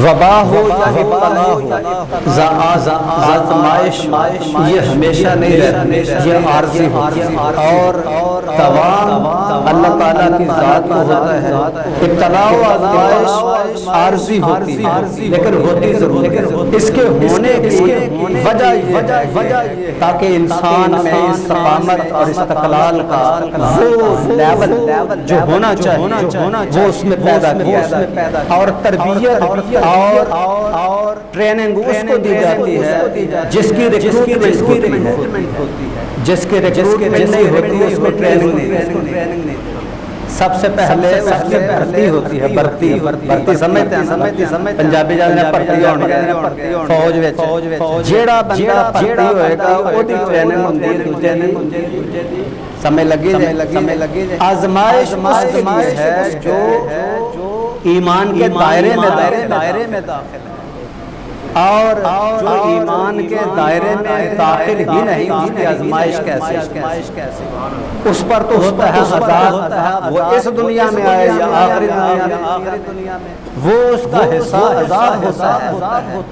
وبا ہو یا ابتلا ہو، آزمائش یہ ہمیشہ نہیں رہتی، یہ عارضی ہوتی ہے، اور توام اللہ تعالیٰ کی ذات کو ہوتا ہے۔ ابتلا و آزمائش عارضی ہوتی ہے لیکن ہوتی ضرور ہے۔ اس کے ہونے کی وجہ یہ ہے تاکہ انسان میں استقامت اور استقلال کا وہ لیول جو ہونا چاہیے وہ اس میں پیدا کیا جائے، اور تربیت اور ٹریننگ اس کو دی جاتی ہے جس کی ریکروٹمنٹ ہوتی ہے، جس کی ریکروٹمنٹ نہیں ہوتی اس کو ٹریننگ نہیں۔ سب سے پہلے اس کی بھرتی ہوتی ہے، بھرتی سمجھتے ہیں پنجابی جانے بھرتی ہونے فوج وچ جیڑا بندہ بھرتی ہوئے گا اودی ٹریننگ ہوندی ہے، دوجے دی سمجھ لگی جائے۔ آزمائش اس کے لیے ہے جو ایمان کے دائرے میں داخل ہے، اور جو ایمان کے دائرے میں داخل ہی نہیں اس کی آزمائش کیسے، اس پر تو ہوتا ہے عذاب، وہ اس دنیا میں آئے یا آخری دنیا میں وہ اس کا حصہ عذاب ہوتا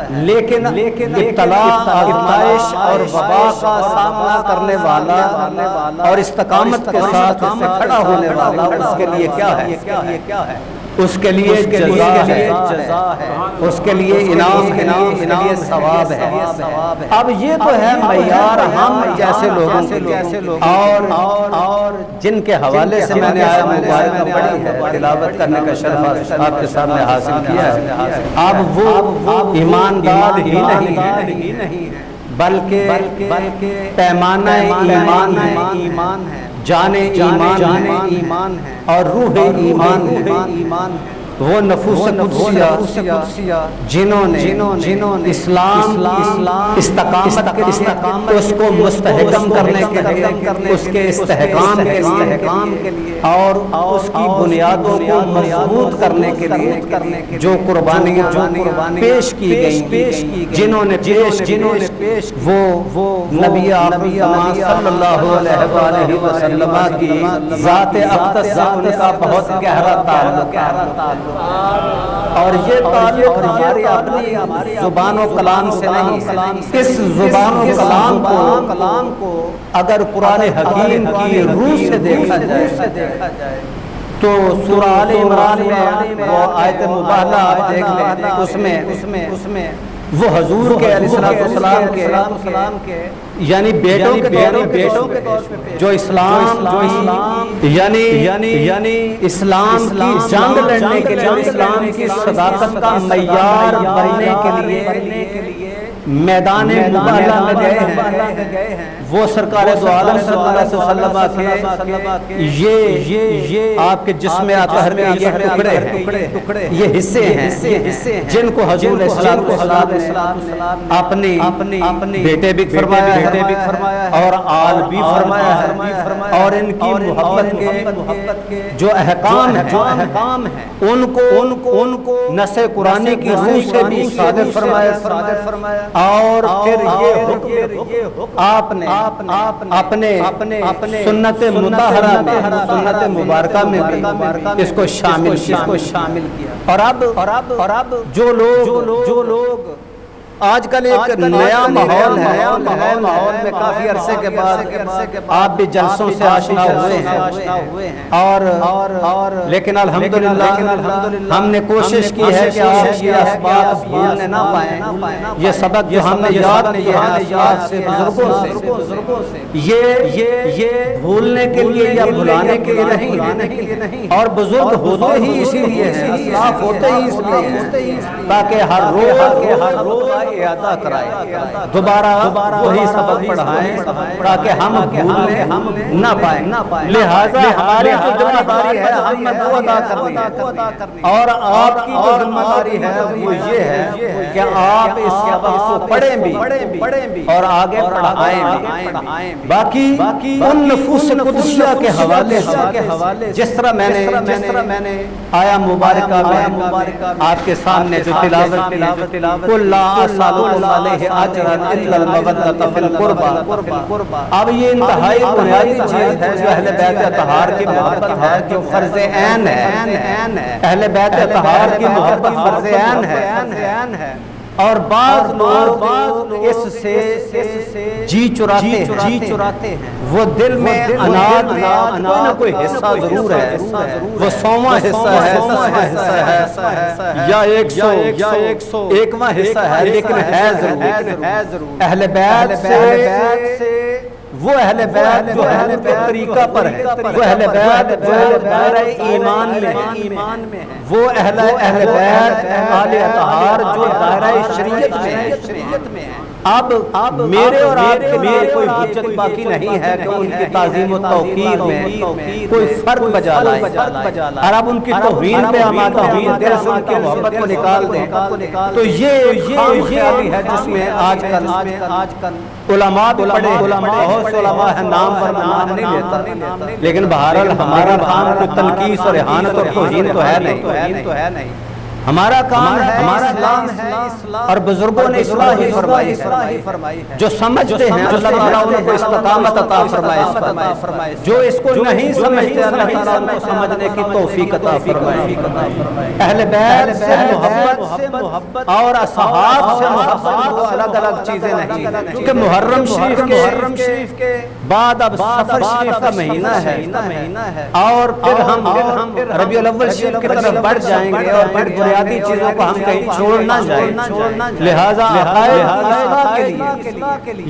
ہے، لیکن ابتلا آزمائش اور وبا کا سامنا کرنے والا اور استقامت کے ساتھ اس سے کھڑا ہونے والا اس کے لیے کیا ہے؟ اس کے لیے جزا ہے، اس کے لیے انعام ہے، اس کے لیے ثواب ہے۔ اب یہ تو ہے معیار ہم جیسے لوگوں اور جن کے حوالے سے میں نے آیا مبارکہ پڑھی ہے، تلاوت کرنے کا شرف آپ کے سامنے حاصل کیا ہے۔ اب وہ ایماندار ہی نہیں بلکہ پیمانہ ایمان ہے، جان ایمان ہے اور روح ایمان ہے۔ وہ نفوس قدسیہ جنہوں نے اسلام استقامت اس کو مستحکم کرنے کے لیے، اس کے استحکام کے لیے اور اس کی بنیادوں کو مضبوط کرنے کے لیے جو قربانیاں پیش کی گئی، جنہوں نے پیش وہ نبی آخری زمان صلی اللہ علیہ وآلہ وسلم کی ذات اقدس سے ان کا بہت گہرا تعلق ہے، اور یہ تعلق ہماری اپنی زبان و کلام سے نہیں، اس زبان و کلام کو اگر قرآن حکیم کی روح سے دیکھا جائے تو سورہ آل عمران میں وہ آیت مبارکہ آپ دیکھ لیں، اس میں وہ حضور کے علیہ السلام کے یعنی بیٹوں کے طور پہ جو اسلام یعنی اسلام کی جنگ لڑنے کے لیے، اسلام کی صداقت کا معیار بننے کے لیے میدان مبارزہ میں گئے ہیں، وہ سرکار دو عالم صلی اللہ علیہ وسلم کے یہ آپ کے جسم اطہر میں یہ ٹکڑے ہیں، یہ حصے ہیں جن کو حضور علیہ السلام اپنے بیٹے بھی فرمایا ہے اور آل بھی فرمایا ہے، اور ان کی محبت کے جو احکام ہیں ان کو نص قرآنی کی روح سے بھی صادر فرمایا، اور پھر یہ حکم آپ نے اپنے سنت مطہرہ میں، سنت مبارکہ میں بھی اس کو شامل کیا۔ اور اب جو لوگ آج کل ایک نیا ماحول ہے، ماحول میں کافی عرصے کے بعد آپ بھی جلسوں سے آشنا ہوئے ہیں، اور لیکن الحمدللہ ہم نے کوشش کی ہے کہ آپ یہ اسباب بھولنے نہ پائیں، یہ سبق جو ہم نے یاد کیا ہے یاد سے بزرگوں سے، یہ بھولنے کے لیے یا بھلانے کے لیے نہیں، اور بزرگ ہوتے ہی اسی لیے ہیں، اسلاف ہوتے ہی اس لیے ہیں تاکہ ہر روز اعادہ کرائے، دوبارہ وہی سبق پڑھائیں تاکہ ہم بھولنے نہ پائیں۔ لہذا ہماری جو ذمہ داری ہے ہم نے وہ ادا کرنی ہے، اور آپ کی جو ذمہ داری ہے وہ یہ ہے کہ آپ اس سبق کو پڑھیں بھی اور آگے پڑھائیں بھی۔ باقی ان نفوس قدسیہ کے حوالے جس طرح میں نے آیا مبارکہ میں آپ کے سامنے جو تلاوت نسألکم علیہ اجرا الا المودۃ فی القربى۔ اب یہ انتہائی بنیادی چیز ہے جو اہل بیت اطہار کی محبت ہے، جو فرض عین ہے۔ اہل بیت اطہار کی محبت فرض عین ہے، اور بعض لوگ اس سے جی چراتے ہیں۔ وہ دل میں اناد کوئی نہ کوئی حصہ ضرور ہے، وہ 100واں حصہ ہے یا 101واں حصہ ہے، لیکن ہے ضرور۔ اہل بیت سے وہ اہل بیت جو حضور کے طریقہ پر ہے، وہ اہل بیت جو دائرہ ایمان میں ہے، وہ اہل بیت آل اطہار جو دائرہ شریعت میں ہے۔ اب میرے اور آپ کے لیے کوئی حجت باقی نہیں ہے کہ ان کی تعظیم و توقیر میں کوئی فرق بجا لائے، اور اب ان کی توہین پہ آمادہ ہوں، دل سے ان کی محبت کو نکال دیں۔ تو یہ خیالی ہے جس میں آج کل علماء بھی پڑے، بہت سے علماء ہیں، نام پر نام نہیں لیتا، لیکن بہرحال ہمارا کام کوئی تنقیص اور اہانت اور توہین تو ہے نہیں۔ ہمارا کام ہے، ہمارا اسلام ہے، اور بزرگوں نے اصلاح ہی فرمائی ہے۔ جو سمجھتے ہیں اللہ تعالیٰ ان کو استقامت عطا فرمائے، جو اس کو نہیں سمجھتے اللہ تعالیٰ ان کو سمجھنے کی توفیق عطا فرمائے۔ اہل بیت سے محبت اور اصحاب سے محبت وہ الگ الگ چیزیں نہیں، کیونکہ محرم شریف کے بعد اب سفر شریف کا مہینہ ہے، اور پھر ہم ربیع الاول شریف کی طرف بڑھ جائیں گے، اور پھر بنیادی چیزوں کو ہم کہیں چھوڑ نہ جائیں۔ لہذا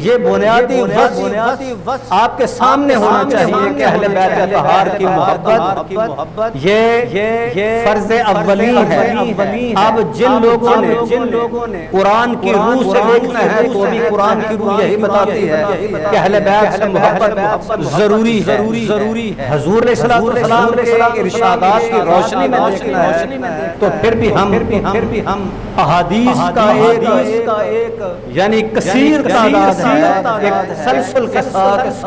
یہ بنیادی وصف آپ کے سامنے ہونا چاہیے کہ اہل بیت اطہار کی محبت یہ فرض اولی ہے۔ اب جن لوگوں نے قرآن کی روح سے دیکھنا ہے تو بھی قرآن کی روح یہی بتاتی ہے کہ اہل بیت سے محبت ضروری ہے۔ حضور علیہ السلام کے ارشادات کی روشنی میں دیکھنا ہے تو پھر بھی ہم احادیث کا ایک یعنی کثیر تعداد ہے، ایک تسلسل کے ساتھ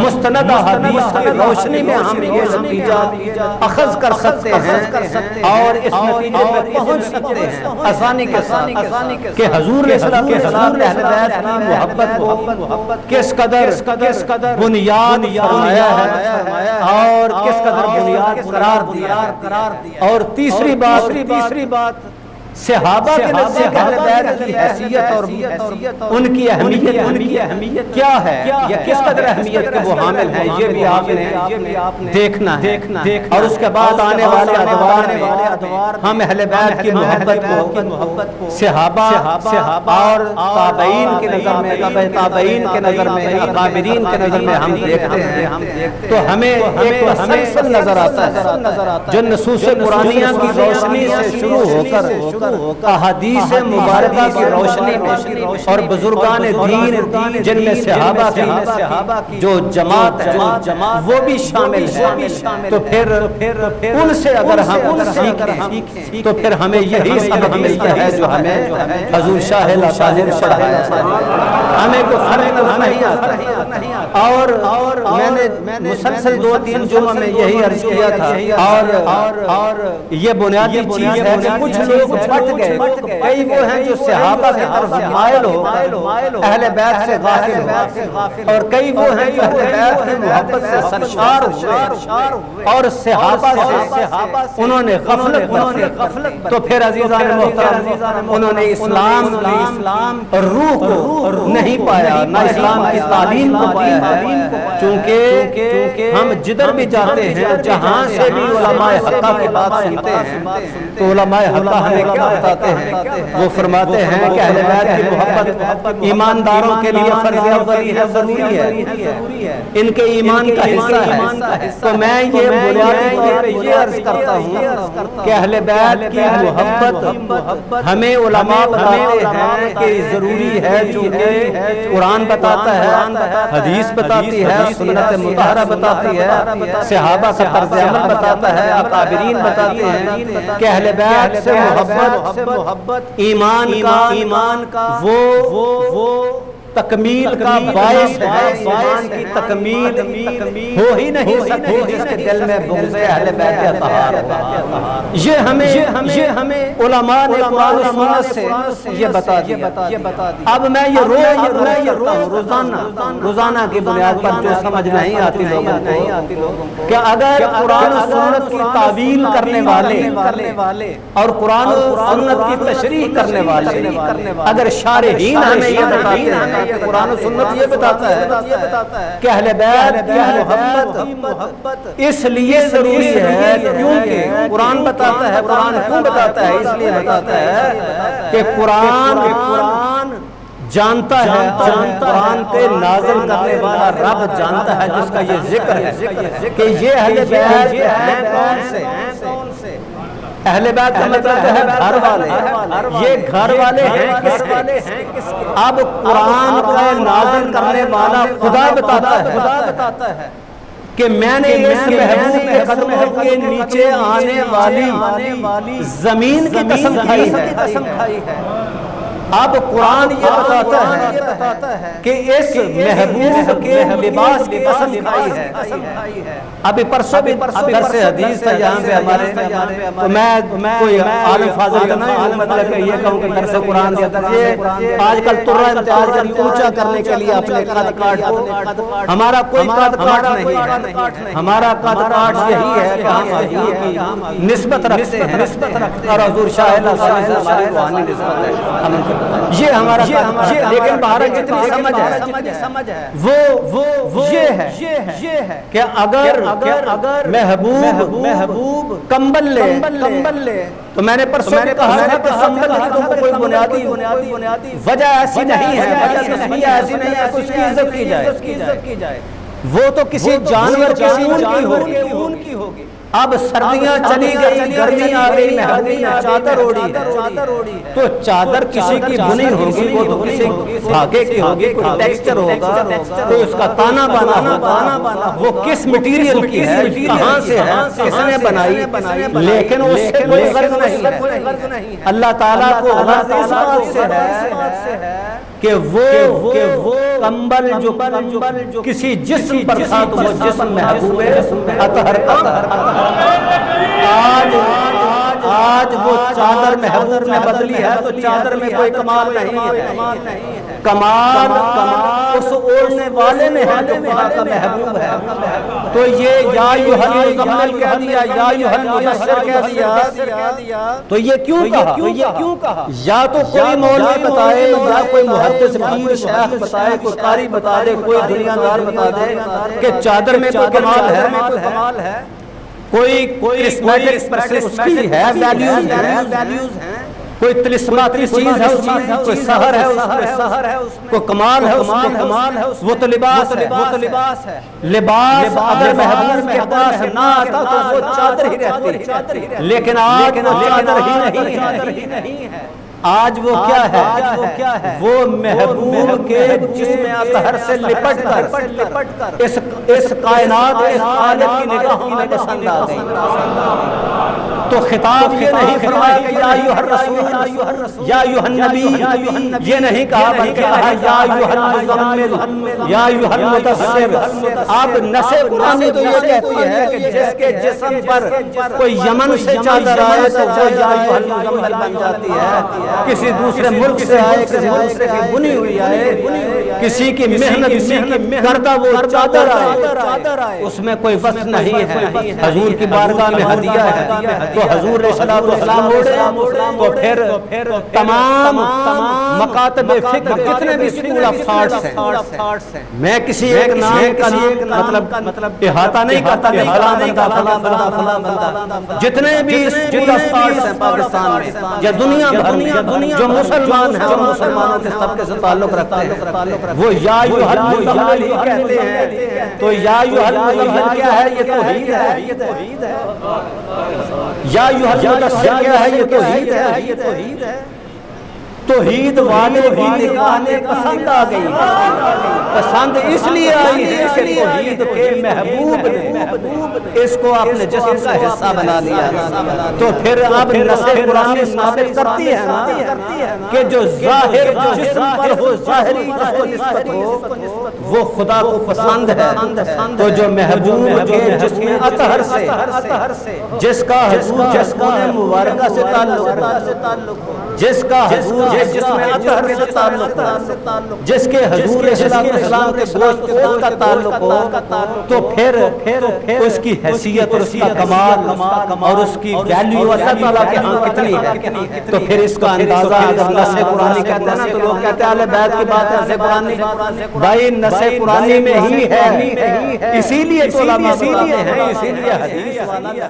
مستند احادیث کی روشنی میں ہم یہ نتیجہ اخذ کر سکتے ہیں اور اس نتیجے میں پہنچ سکتے ہیں آسانی کے ساتھ کہ حضور علیہ السلام نے اہل بیت کی محبت کو کس قدر بنیاد فرمایا ہے اور کس قدر بنیاد قرار دیا۔ اور تیسری بات صحابہ کے نزدیک اہل بیت کی حیثیت اور ان کی اہمیت کیا ہے، یا کس قدر اہمیت کے وہ حامل ہیں، یہ بھی آپ نے دیکھنا ہے۔ اور اس کے بعد آنے والے ادوار میں ہم اہل بیت کی محبت کو صحابہ اور تابعین کی نظر میں، تبع تابعین کے نظر میں، اکابرین کے نظر میں ہم دیکھتے ہیں تو ہمیں ایک تسلسل نظر آتا ہے جو نصوص قرآنیہ کی روشنی سے شروع ہو کر احادیث مبارکہ کی روشنی میں اور بزرگان دین جن میں صحابہ کی جو جماعت ہے وہ بھی شامل ہے، تو پھر ان سے اگر ہم سیکھیں تو پھر ہمیں یہی سبق ملتا ہے جو ہمیں حضور شاہ طاہر پڑھایا ہے۔ ہمیں کوئی فرق نہیں آتا، اور میں نے مسلسل 2-3 جمعہ میں یہی عرض کیا تھا، اور یہ بنیادی چیز ہے کہ کچھ لوگ پھٹ گئے، کئی وہ ہیں جو صحابہ کی طرف مائل ہو اہل بیت سے غافل ہو، اور کئی وہ ہیں جو اہل بیت کی محبت سے سرشار ہوئے اور صحابہ سے انہوں نے غفلت۔ تو پھر عزیزان محترم انہوں نے اسلام کی روح کو نہیں پایا، نہ اسلام کی تعلیم کو پایا ہے، چونکہ ہم جدھر بھی جاتے ہیں جہاں سے بھی علماء حقہ کی بات سنتے ہیں تو علماء حقہ ہمیں کیا بتاتے ہیں؟ وہ فرماتے ہیں کہ اہل بیت کی محبت ایمانداروں کے لیے فرض اولی ہے، ضروری ہے، ان کے ایمان کا حصہ ہے۔ تو میں یہ بنیادی طور پہ یہ عرض کرتا ہوں کہ اہل بیت کی محبت ہمیں علماء بتاتے ہیں کہ ضروری ہے، چونکہ قرآن بتاتا ہے، حدیث بتاتی ہے، سنت مطہرہ بتاتی ہے، صحابہ کا طرز عمل بتاتا ہے، اکابرین بتاتے ہیں کہ اہل بیت سے محبت ایمان کا وہ تکمیل کا باعث ہے، ایمان کی تکمیل ہو ہی نہیں سکتی جس کے دل میں بغض اہل بیت اطہار ہو۔ یہ ہمیں علماء نے قرآن و سنت سے یہ بتا دیا۔ اب میں یہ روزانہ کی بنیاد پر جو سمجھ نہیں آتی لوگوں کو کہ اگر قرآن و سنت کی تعویل کرنے والے اور قرآن و سنت کی تشریح کرنے والے اگر شارحین ہمیں یہ بتاتے ہیں کہ قرآن و سنت یہ بتاتا ہے کہ اہل بیت کی محبت اس لیے ضروری ہے کیونکہ قرآن بتاتا ہے، قرآن کیوں بتاتا ہے؟ اس لیے بتاتا ہے کہ قرآن جانتا ہے، قرآن کے نازل کرنے والا رب جانتا ہے جس کا یہ ذکر ہے کہ یہ اہل بیت ہیں کون سے؟ اہل بیت کا مطلب ہے گھر والے، یہ گھر والے ہیں کس کے؟ اب قرآن کا نازل کرنے والا خدا بتاتا ہے کہ میں نے اس محبوب کے قدموں کے نیچے آنے والی زمین کی قسم کھائی ہے۔ اب قرآن یہ بتاتا ہے کہ اس محبوب کے لباس کی قسم کھائی ہے۔ ابھی پرسوں بھی درس حدیث تھا یہاں پہ ہمارے، تو میں کوئی عالم فاضل نہیں ہوں، مطلب کہ یہ کہوں کہ درس قرآن دیا تھا، یہ آج کل ترہ امتیاز جب اونچا کرنے کے لیے اپنے قد کاٹ کو، ہمارا کوئی قد کاٹ نہیں ہے، ہمارا قد کاٹ یہی ہے کہ ہم حضور کی نسبت رکھتے ہیں اور حضور شاہ اللہ صلی اللہ علیہ وسلم ہماری روحانی نسبت ہے، یہ ہمارا لیکن بہرحال جتنی سمجھ ہے وہ یہ ہے کہ اگر محبوب کمبل لے تو میں نے پرسوں بھی کہا تھا کہ کمبل کی کوئی بنیادی وجہ ایسی نہیں ہے، ایسی نہیں ہے کہ اس کی عزت کی جائے، وہ تو کسی جانور کی اون کی ہوگی۔ اب سردیاں چلی گئی، گرمی آ گئی، محبوب نے چادر اوڑھی ہے تو چادر کسی کی بنی ہوگی، وہ تو کسی دھاگے کی ہوگی، کوئی ٹیکسچر ہوگا، کوئی اس کا تانا بانا ہوگا، وہ کس مٹیریل کی ہے، کہاں سے ہے، کس نے بنائی، لیکن اس سے کوئی غرض نہیں ہے۔ اللہ تعالیٰ کو غرض اس بات سے ہے کہ وہ کمبل جو کسی جسم پر تھا تو وہ جسم محبوب اطہر کا، آج وہ چادر محبوب نے بدلی ہے تو چادر میں کوئی کمال نہیں ہے، کمال اس اوڑھنے والے میں ہے جو خدا کا محبوب ہے۔ تو یہ یا ایھا المزمل کہہ دیا، یا ایھا المدثر کہہ دیا، تو یہ کیوں کہا؟ یا تو کوئی مولوی بتائے، یا کوئی محدث پیر شیخ بتائے، کوئی قاری بتا دے، کوئی دنیا دار بتا دے کہ چادر میں کوئی کمال ہے، کوئی اس کی ہے، ویلیوز ہیں، کوئی تلسماتی چیز ہے اس میں، کوئی سحر ہے اس میں، کوئی کمال ہے اس میں، وہ تو لباس ہے۔ لباس اگر محبوب کے پاس نہ آتا تو وہ چادر ہی رہتی، لیکن آج وہ چادر ہی نہیں ہے، آج وہ کیا ہے؟ وہ محبوب کے جسم اطہر سے لپٹ کر اس کائنات کے خالق کی نگاہوں میں پسند آ گئی۔ تو خطاب یہ نہیں فرمایا کہ یا ایھا الرسول، یا ایھا النبی، یہ نہیں کہا بلکہ کہا یا ایھا المزمل، یا ایھا المدثر۔ اب نص قرآنی تو یہ کہتی ہے کہ جس کے جسم پر کوئی یمن سے چادر آئے تو وہ یا ایھا المزمل بن جاتی ہے، کسی دوسرے ملک سے آئے، کسی دوسرے کی بنی ہوئی آئے، کسی کی محنت کردہ وہ چادر آئے، اس میں کوئی وصف نہیں ہے، حضور کی بارگاہ میں ہدیہ ہے تو حضور علیہ السلام تو پھر تمام مکاتب فکر جتنے بھی اسکول آف تھاٹس ہیں، میں کسی ایک نام کا مطلب احاطہ نہیں کرتا کہ فلاں بندہ، جتنے بھی اسکول آف تھاٹس ہیں پاکستان میں یا دنیا بھر میں جو مسلمان ہیں اور مسلمانوں کے طبقے سے تعلق رکھتے ہیں، وہ یا ایھا المزمل ہی کہتے ہیں۔ تو یا ایھا المزمل کیا ہے؟ یہ توحید ہے۔ یا ایھا المدثر کیا ہے؟ یہ توحید ہے۔ توحید والے بھی نکاح میں پسند آ گئی، پسند اس لیے آئی ہے کہ توحید کے محبوب نے اس کو اپنے جسم کا حصہ بنا لیا۔ تو پھر اب نص قرآن ثابت کرتی ہے نا کہ جو ظاہر جسم پر ہو، ظاہری جس کو نسبت ہو، وہ خدا کو پسند ہے۔ تو جو محبوب کے جسم اطہر سے جس کا حضور جسم مبارکہ سے تعلق ہو، جس کا حضور جسم اطہر سے تعلق ہو، جس کے حضور اسلام کے گوشت کا تعلق ہو، تو پھر اس کی حیثیت اور اس کا کمال اور اس کی ویلیو اللہ تعالیٰ کے ہاں کتنی ہے۔ تو پھر اس کا اندازہ اگر نص قرآنی کہتے ہیں نا تو لوگ کہتے ہیں اہل بیت کی بات نص قرآنی، بھائی نص قرآنی میں ہی ہے، اسی لیے علماء بتاتے ہیں، اسی لیے حدیث والا ہے۔